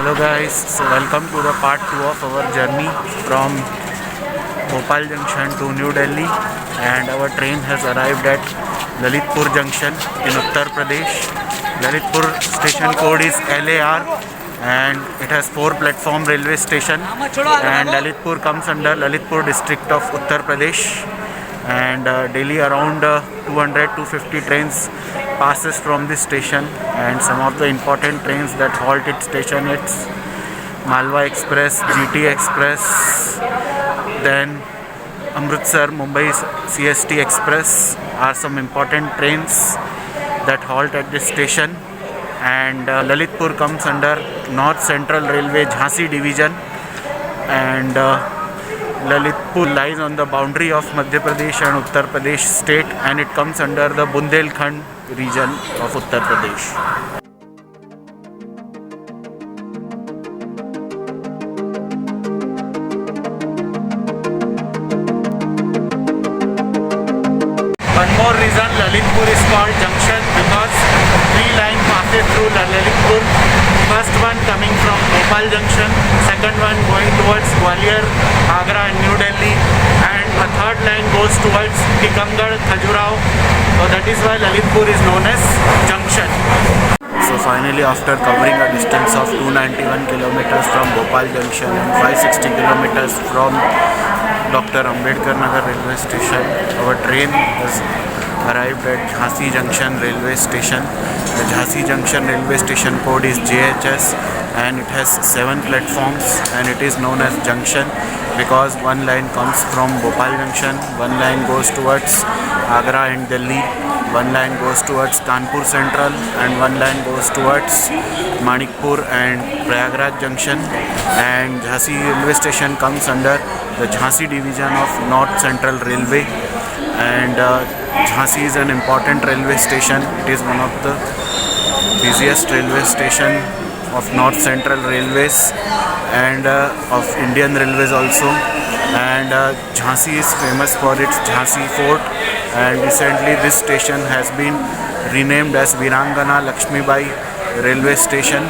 Hello guys, so welcome to the part 2 of our journey from Bhopal Junction to New Delhi, and our train has arrived at Lalitpur Junction in Uttar Pradesh. Lalitpur station code is LAR and it has 4 platform railway station, and Lalitpur comes under Lalitpur district of Uttar Pradesh, and daily around 200-250 trains passes from this station, and some of the important trains that halt at station, it's Malwa Express, GT Express, then Amritsar Mumbai CST Express are some important trains that halt at this station. And Lalitpur comes under North Central Railway Jhansi division, and Lalitpur lies on the boundary of Madhya Pradesh and Uttar Pradesh state, and it comes under the Bundelkhand region of Uttar Pradesh. One more reason Lalitpur is called junction, because 3 lines passes through Lalitpur. First one coming from Bhopal Junction, second one going towards Gwalior, Agra and New Delhi, and a third line goes towards Tikamgarh, Khajuraho. So that is why Lalitpur is known as junction. So finally, after covering a distance of 291 kilometers from Bhopal Junction and 560 kilometers from Dr. Ambedkar Nagar railway station, our train has arrived at Jhansi Junction railway station. The Jhansi Junction railway station code is JHS, and it has 7 platforms, and it is known as junction because one line comes from Bhopal Junction, one line goes towards Agra and Delhi, one line goes towards Kanpur Central, and one line goes towards Manikpur and Prayagraj Junction. And Jhansi railway station comes under the Jhansi division of North Central Railway, and Jhansi is an important railway station. It is one of the busiest railway station of North Central Railways and of Indian Railways also. And Jhansi is famous for its Jhansi Fort, and recently this station has been renamed as Virangana Lakshmibai railway station,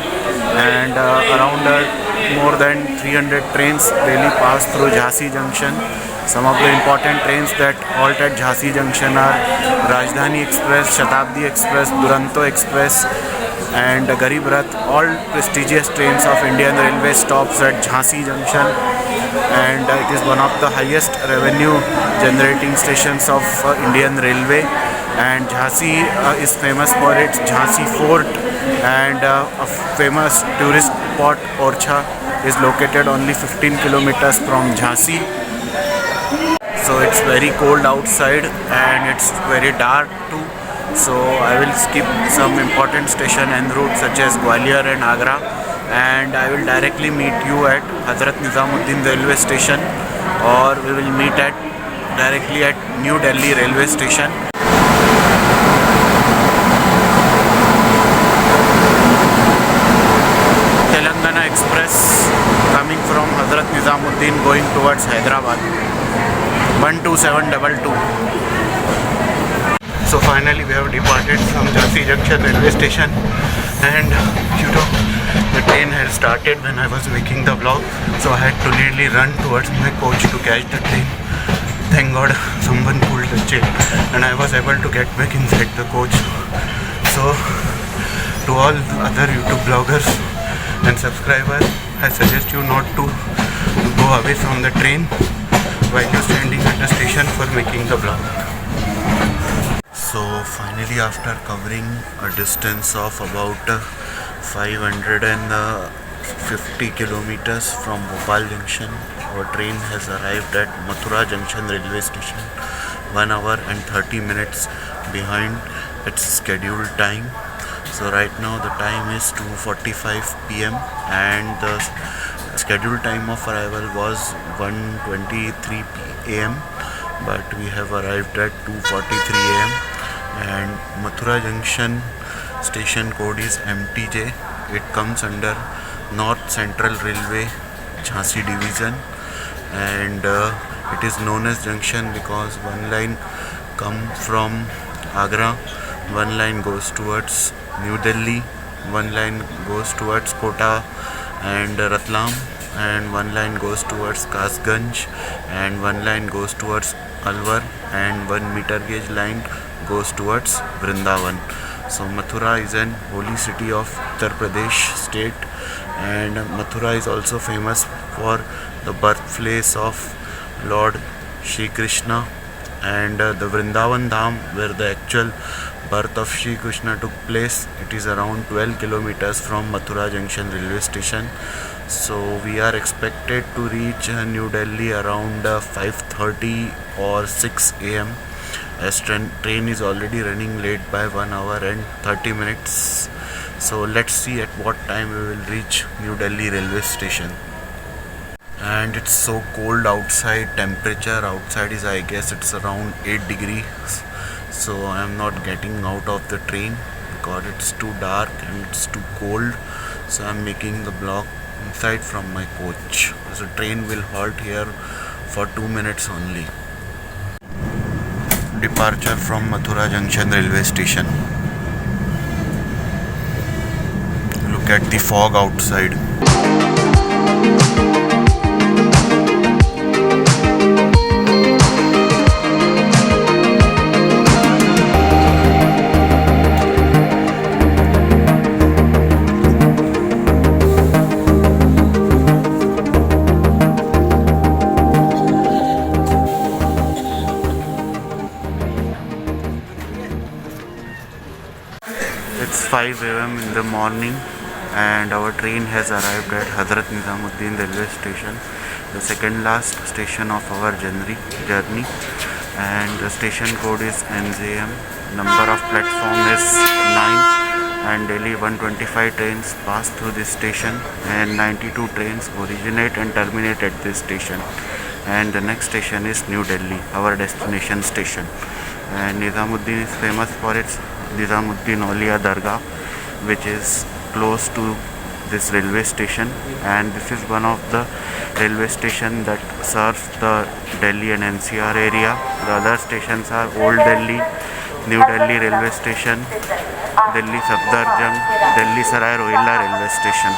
and around more than 300 trains daily pass through Jhansi Junction. Some of the important trains that halt at Jhansi Junction are Rajdhani Express, Shatabdi Express, Duranto Express and Garib Rath. All prestigious trains of Indian Railway stops at Jhansi Junction, and it is one of the highest revenue generating stations of Indian Railway. And Jhansi is famous for its Jhansi Fort, and a famous tourist spot Orcha is located only 15 kilometers from Jhansi. So it's very cold outside and it's very dark too, so I will skip some important station en route such as Gwalior and Agra, and I will directly meet you at Hazrat Nizamuddin railway station, or we will meet directly at New Delhi railway station. Telangana Express coming from Hazrat Nizamuddin going towards Hyderabad, 12722. So finally we have departed from Jhansi Junction railway station, and the train had started when I was making the vlog, so I had to nearly run towards my coach to catch the train. Thank God someone pulled the chain and I was able to get back inside the coach. So to all other YouTube bloggers and subscribers, I suggest you not to go away from the train while you're standing at the station for making the vlog. So finally, after covering a distance of about 550 kilometers from Bhopal Junction, our train has arrived at Mathura Junction railway station 1 hour and 30 minutes behind its scheduled time. So right now the time is 2:45 PM and the scheduled time of arrival was 1:23 AM, but we have arrived at 2:43 AM. And Mathura Junction station code is MTJ. It comes under North Central Railway Jhansi division, and it is known as junction because one line comes from Agra, one line goes towards New Delhi, one line goes towards Kota and Ratlam, and one line goes towards Kasganj, and one line goes towards Alwar, and 1 meter gauge line goes towards Vrindavan. So Mathura is an holy city of Uttar Pradesh state, and Mathura is also famous for the birthplace of Lord Shri Krishna, and the Vrindavan Dham, where the actual birth of Shri Krishna took place, it is around 12 kilometers from Mathura Junction railway station. So we are expected to reach New Delhi around 5:30 or 6 a.m. as train is already running late by 1 hour and 30 minutes. So let's see at what time we will reach New Delhi railway station. And it's so cold outside. Temperature outside is, I guess, it's around 8 degrees. So I am not getting out of the train because it's too dark and it's too cold. So I'm making the vlog inside from my coach. So train will halt here for 2 minutes only. Departure from Mathura Junction railway station. Look at the fog outside. It's 5 a.m. in the morning and our train has arrived at Hazrat Nizamuddin railway station, the second last station of our journey, and the station code is NJM. Number of platform is 9, and daily 125 trains pass through this station, and 92 trains originate and terminate at this station. And the next station is New Delhi, our destination station. And Nizamuddin is famous for its Nizamuddin Auliya Dargah, which is close to this railway station, and this is one of the railway station that serves the Delhi and NCR area. The other stations are Old Delhi, New Delhi railway station, Delhi Safdarjung, Delhi Sarai Rohilla railway station.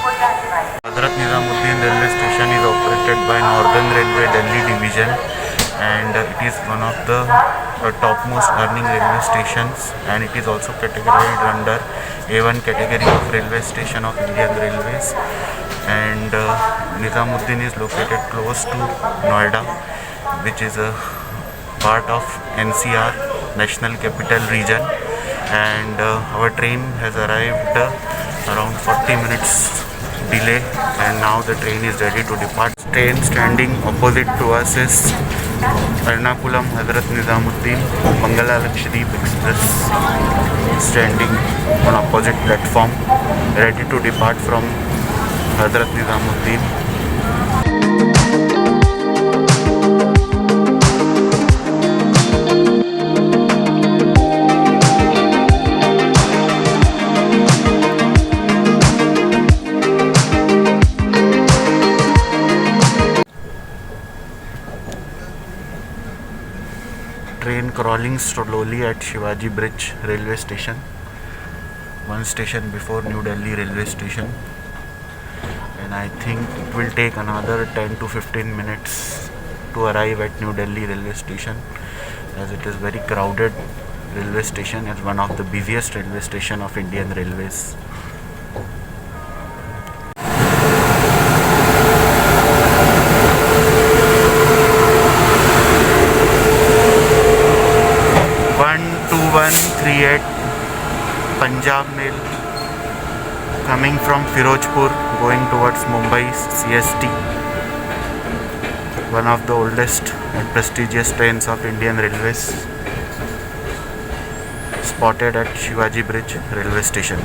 Hazrat Nizamuddin railway station is operated by Northern Railway Delhi division, and it is one of the topmost earning railway stations, and it is also categorized under A1 category of railway station of Indian Railways. And Nizamuddin is located close to Noida, which is a part of NCR, National Capital Region. And our train has arrived around 40 minutes delay, and now the train is ready to depart. Train standing opposite to us is Ernakulam Hazrat Nizamuddin Mangala Lakshadweep Express, standing on opposite platform, ready to depart from Hazrat Nizamuddin. Train crawling slowly at Shivaji Bridge railway station, one station before New Delhi railway station, and I think it will take another 10 to 15 minutes to arrive at New Delhi railway station, as it is very crowded railway station, as one of the busiest railway station of Indian Railways. Punjab Mail coming from Firozpur going towards Mumbai CST, one of the oldest and prestigious trains of Indian Railways, spotted at Shivaji Bridge railway station.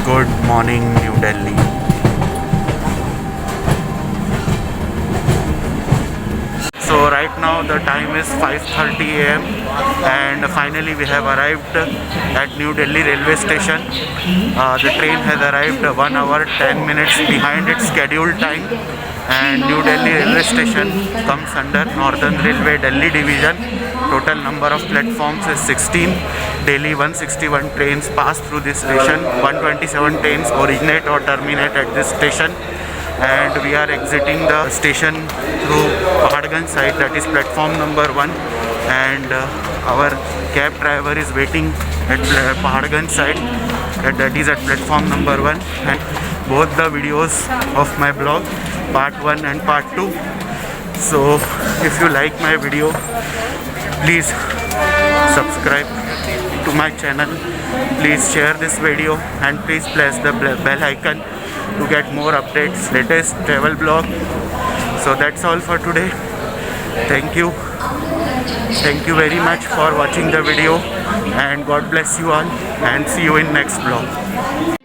Good morning, New Delhi. So right now the time is 5:30 a.m. and finally we have arrived at New Delhi railway station. The train has arrived 1 hour 10 minutes behind its scheduled time, and New Delhi railway station comes under Northern Railway Delhi division. Total number of platforms is 16, daily 161 trains pass through this station. 127 trains originate or terminate at this station, and we are exiting the station through Paharganj side, that is platform number 1, and our cab driver is waiting at Paharganj side, that is at platform number 1. And both the videos of my blog, part 1 and part 2. So if you like my video, please subscribe to my channel, please share this video, and please press the bell icon to get more updates, latest travel blog. So that's all for today. Thank you very much for watching the video, and God bless you all, and see you in next vlog.